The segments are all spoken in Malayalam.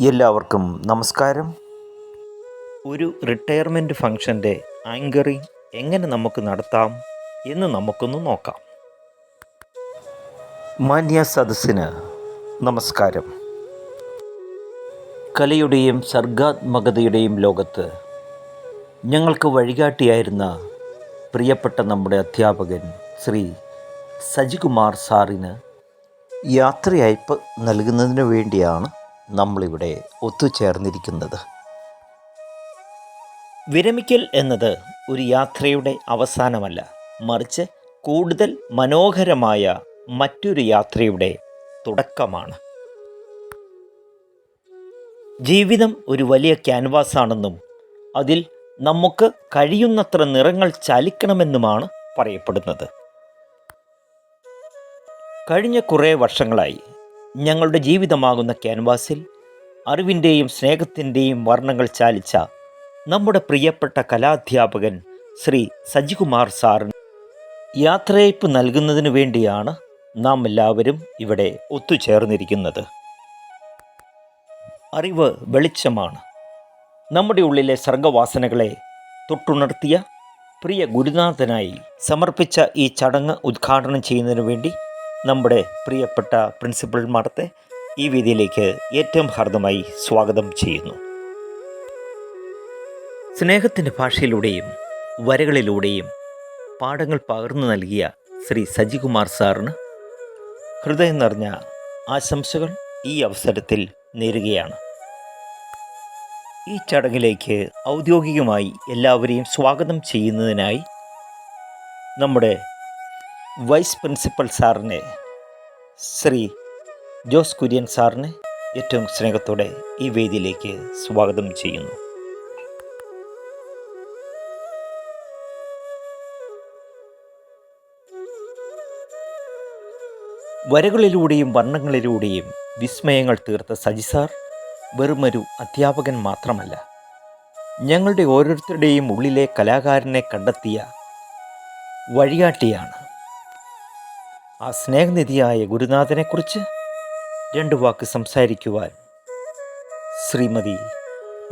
എല്ലാവർക്കും നമസ്കാരം. ഒരു റിട്ടയർമെൻറ്റ് ഫംഗ്ഷൻ്റെ ആങ്കറിങ് എങ്ങനെ നമുക്ക് നടത്താം എന്ന് നമുക്കൊന്ന് നോക്കാം. മാന്യ സദസ്സിന് നമസ്കാരം. കലയുടെയും സർഗാത്മകതയുടെയും ലോകത്ത് ഞങ്ങൾക്ക് വഴികാട്ടിയായിരുന്ന പ്രിയപ്പെട്ട നമ്മുടെ അധ്യാപകൻ ശ്രീ സജികുമാർ സാറിന് യാത്രയയപ്പ് നൽകുന്നതിന് വേണ്ടിയാണ് നമ്മളിവിടെ ഒത്തുചേർന്നിരിക്കുന്നത്. വിരമിക്കൽ എന്നത് ഒരു യാത്രയുടെ അവസാനമല്ല, മറിച്ച് കൂടുതൽ മനോഹരമായ മറ്റൊരു യാത്രയുടെ തുടക്കമാണ്. ജീവിതം ഒരു വലിയ ക്യാൻവാസാണെന്നും അതിൽ നമുക്ക് കഴിയുന്നത്ര നിറങ്ങൾ ചാലിക്കണമെന്നുമാണ് പറയപ്പെടുന്നത്. കഴിഞ്ഞ കുറേ വർഷങ്ങളായി ഞങ്ങളുടെ ജീവിതമാകുന്ന ക്യാൻവാസിൽ അറിവിൻ്റെയും സ്നേഹത്തിൻ്റെയും വർണ്ണങ്ങൾ ചാലിച്ച നമ്മുടെ പ്രിയപ്പെട്ട കലാധ്യാപകൻ ശ്രീ സജികുമാർ സാറിന് യാത്രയയപ്പ് നൽകുന്നതിന് വേണ്ടിയാണ് നാം എല്ലാവരും ഇവിടെ ഒത്തുചേർന്നിരിക്കുന്നത്. അറിവ് വെളിച്ചമാണ്. നമ്മുടെ ഉള്ളിലെ സർഗവാസനകളെ തൊട്ടുണർത്തിയ പ്രിയ ഗുരുനാഥനായി സമർപ്പിച്ച ഈ ചടങ്ങ് ഉദ്ഘാടനം ചെയ്യുന്നതിന് വേണ്ടി നമ്മുടെ പ്രിയപ്പെട്ട പ്രിൻസിപ്പൽ മാഡത്തെ ഈ വേദിയിലേക്ക് ഏറ്റവും ഹാർദമായി സ്വാഗതം ചെയ്യുന്നു. സ്നേഹത്തിൻ്റെ ഭാഷയിലൂടെയും വരകളിലൂടെയും പാഠങ്ങൾ പകർന്നു നൽകിയ ശ്രീ സജികുമാർ സാറിന് ഹൃദയം നിറഞ്ഞ ആശംസകൾ ഈ അവസരത്തിൽ നേരുകയാണ്. ഈ ചടങ്ങിലേക്ക് ഔദ്യോഗികമായി എല്ലാവരെയും സ്വാഗതം ചെയ്യുന്നതിനായി നമ്മുടെ വൈസ് പ്രിൻസിപ്പൽ സാറിനെ ശ്രീ ജോസ് കുര്യൻ സാറിനെ ഏറ്റവും സ്നേഹത്തോടെ ഈ വേദിയിലേക്ക് സ്വാഗതം ചെയ്യുന്നു. വരകളിലൂടെയും വർണ്ണങ്ങളിലൂടെയും വിസ്മയങ്ങൾ തീർത്ത സജി സാർ വെറുമൊരു അധ്യാപകൻ മാത്രമല്ല, ഞങ്ങളുടെ ഓരോരുത്തരുടെയും ഉള്ളിലെ കലാകാരനെ കണ്ടെത്തിയ വഴികാട്ടിയാണ്. ആ സ്നേഹനിധിയായ ഗുരുനാഥനെക്കുറിച്ച് രണ്ട് വാക്ക് സംസാരിക്കുവാൻ ശ്രീമതി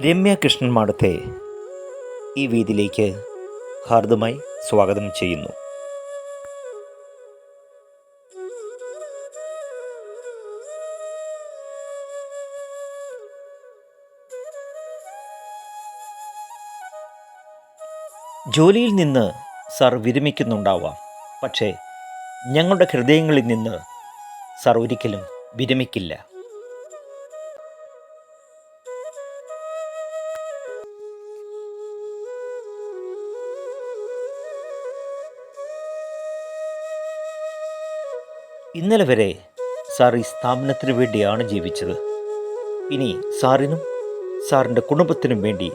രമ്യ കൃഷ്ണൻ മാഡത്തെ ഈ വേദിയിലേക്ക് ഹാർദമായി സ്വാഗതം ചെയ്യുന്നു. ജോലിയിൽ നിന്ന് സാർ വിരമിക്കുന്നുണ്ടാവാം, പക്ഷേ ഞങ്ങളുടെ ഹൃദയങ്ങളിൽ നിന്ന് സാർ ഒരിക്കലും വിരമിക്കില്ല. ഇന്നലെ വരെ സാർ ഈ സ്ഥാപനത്തിന് വേണ്ടിയാണ് ജീവിച്ചത്. ഇനി സാറിനും സാറിൻ്റെ കുടുംബത്തിനും വേണ്ടി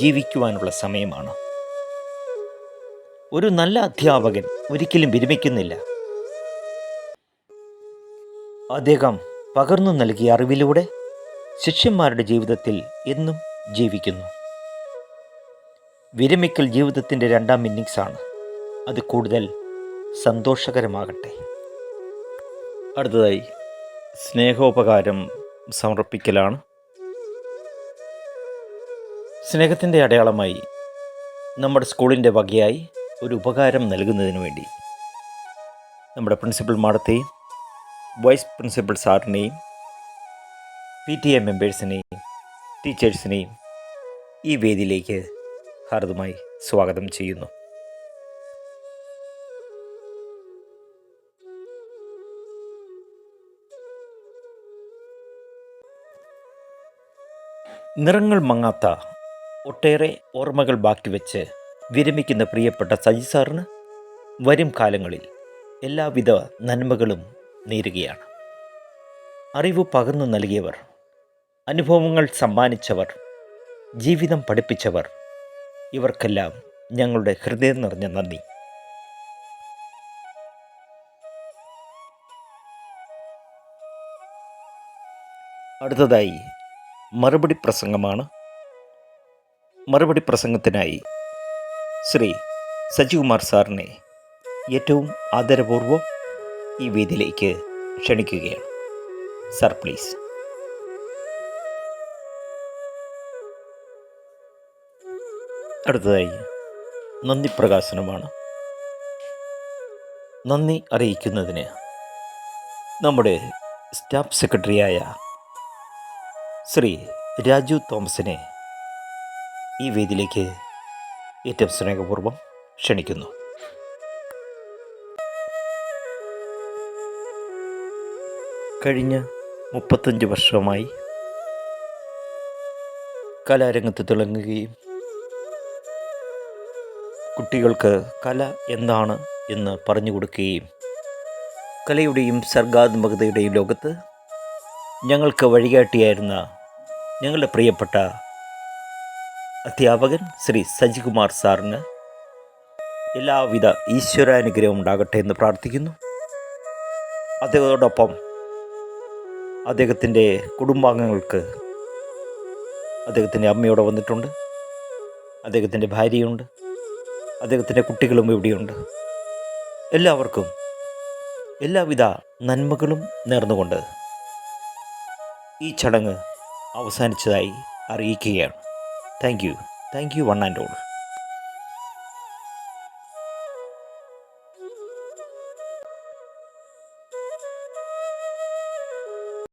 ജീവിക്കുവാനുള്ള സമയമാണ്. ഒരു നല്ല അധ്യാപകൻ ഒരിക്കലും വിരമിക്കുന്നില്ല. അദ്ദേഹം പകർന്നു നൽകിയ അറിവിലൂടെ ശിഷ്യന്മാരുടെ ജീവിതത്തിൽ എന്നും ജീവിക്കുന്നു. വിരമിക്കൽ ജീവിതത്തിൻ്റെ രണ്ടാം ഇന്നിങ്സാണ്. അത് കൂടുതൽ സന്തോഷകരമാകട്ടെ. അടുത്തതായി സ്നേഹോപകാരം സമർപ്പിക്കലാണ്. സ്നേഹത്തിൻ്റെ അടയാളമായി നമ്മുടെ സ്കൂളിൻ്റെ വകയായി ഒരു ഉപകാരം നൽകുന്നതിന് വേണ്ടി നമ്മുടെ പ്രിൻസിപ്പൽ മാഡത്തെയും വൈസ് പ്രിൻസിപ്പൽ സാറിനെയും PTA മെമ്പേഴ്സിനെയും ടീച്ചേഴ്സിനെയും ഈ വേദിയിലേക്ക് ഹാർദമായി സ്വാഗതം ചെയ്യുന്നു. നിറങ്ങൾ മങ്ങാത്ത ഒട്ടേറെ ഓർമ്മകൾ ബാക്കി വെച്ച് വിരമിക്കുന്ന പ്രിയപ്പെട്ട സജി സാറിന് വരും കാലങ്ങളിൽ എല്ലാവിധ നന്മകളും നേരുകയാണ്. അറിവ് പകർന്നു നൽകിയവർ, അനുഭവങ്ങൾ സമ്മാനിച്ചവർ, ജീവിതം പഠിപ്പിച്ചവർ, ഇവർക്കെല്ലാം ഞങ്ങളുടെ ഹൃദയം നിറഞ്ഞ നന്ദി. അടുത്തതായി മറുപടി പ്രസംഗമാണ്. മറുപടി പ്രസംഗത്തിനായി ശ്രീ സജികുമാർ സാറിനെ ഏറ്റവും ആദരപൂർവ്വം ഈ വേദിയിലേക്ക് ക്ഷണിക്കുകയാണ്. Sir please. അടുത്തതായി നന്ദി പ്രകാശനമാണ്. നന്ദി അറിയിക്കുന്നതിന് നമ്മുടെ സ്റ്റാഫ് സെക്രട്ടറിയായ ശ്രീ രാജു തോമസിനെ ഈ വേദിയിലേക്ക് ഏറ്റവും സ്നേഹപൂർവ്വം ക്ഷണിക്കുന്നു. കഴിഞ്ഞ 35 വർഷമായി കലാരംഗത്ത് തിളങ്ങുകയും കുട്ടികൾക്ക് കല എന്താണ് എന്ന് പറഞ്ഞു കൊടുക്കുകയും കലയുടെയും സർഗാത്മകതയുടെയും ലോകത്ത് ഞങ്ങൾക്ക് വഴികാട്ടിയായിരുന്ന ഞങ്ങളുടെ പ്രിയപ്പെട്ട അധ്യാപകൻ ശ്രീ സജികുമാർ സാറിന് എല്ലാവിധ ഈശ്വരാനുഗ്രഹം ഉണ്ടാകട്ടെ എന്ന് പ്രാർത്ഥിക്കുന്നു. അതോടൊപ്പം അദ്ദേഹത്തിൻ്റെ കുടുംബാംഗങ്ങൾക്ക് അദ്ദേഹത്തിൻ്റെ അമ്മയോടെ വന്നിട്ടുണ്ട്, അദ്ദേഹത്തിൻ്റെ ഭാര്യയുണ്ട്, അദ്ദേഹത്തിൻ്റെ കുട്ടികളും ഇവിടെയുണ്ട്. എല്ലാവർക്കും എല്ലാവിധ നന്മകളും നേർന്നുകൊണ്ട് ഈ ചടങ്ങ് അവസാനിച്ചതായി അറിയിക്കുകയാണ്. Thank you one and all.